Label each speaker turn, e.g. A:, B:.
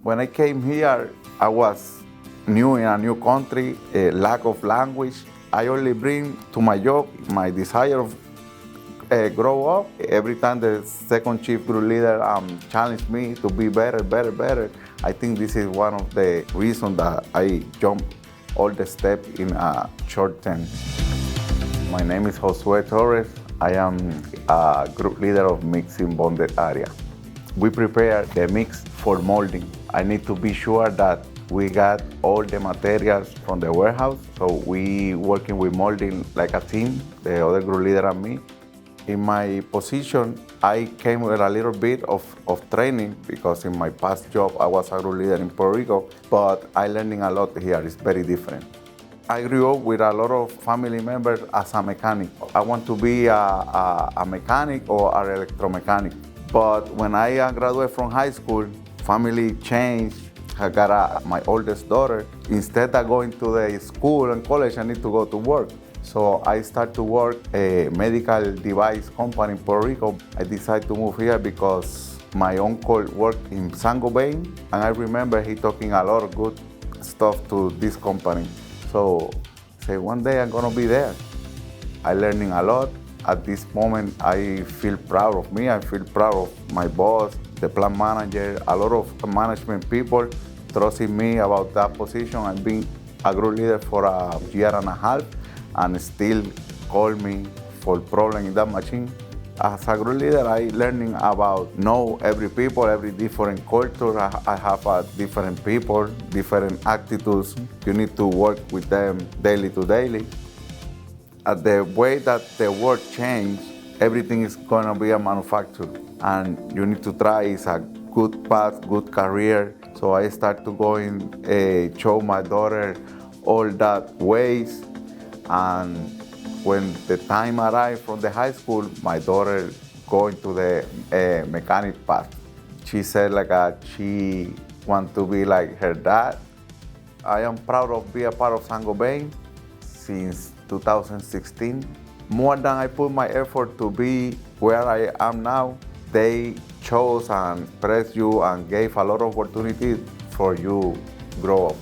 A: When I came here, I was new in a new country, a lack of language. I only bring to my job my desire of grow up. Every time the second chief group leader challenged me to be better, better, better, I think this is one of the reasons that I jump all the steps in a short term. My name is Josue Torres. I am a group leader of mixing bonded area. We prepare the mix for molding. I need to be sure that we got all the materials from the warehouse, so we working with molding like a team, the other group leader and me. In my position, I came with a little bit of training because in my past job, I was a group leader in Puerto Rico, but I learning a lot here. It's very different. I grew up with a lot of family members as a mechanic. I want to be a mechanic or an electromechanic. But when I graduated from high school, family changed. I got my oldest daughter. Instead of going to the school and college, I need to go to work. So I started to work a medical device company in Puerto Rico. I decided to move here because my uncle worked in Saint-Gobain, and I remember he talking a lot of good stuff to this company. So I said, one day I'm gonna be there. I'm learning a lot. At this moment, I feel proud of me. I feel proud of my boss, the plant manager, a lot of management people trusting me about that position. I've been a group leader for a year and a half and still call me for problem in that machine. As a group leader, I learning about know every people, every different culture. I have different people, different attitudes. You need to work with them daily to daily. The way that the world changed, everything is gonna be a manufacturer, and you need to try is a good path, good career. So I start to go in, show my daughter all that ways, and when the time arrived from the high school, my daughter going to the mechanic path. She said she want to be like her dad. I am proud of being a part of Saint-Gobain since 2016. More than I put my effort to be where I am now, they chose and pressed you and gave a lot of opportunities for you grow up.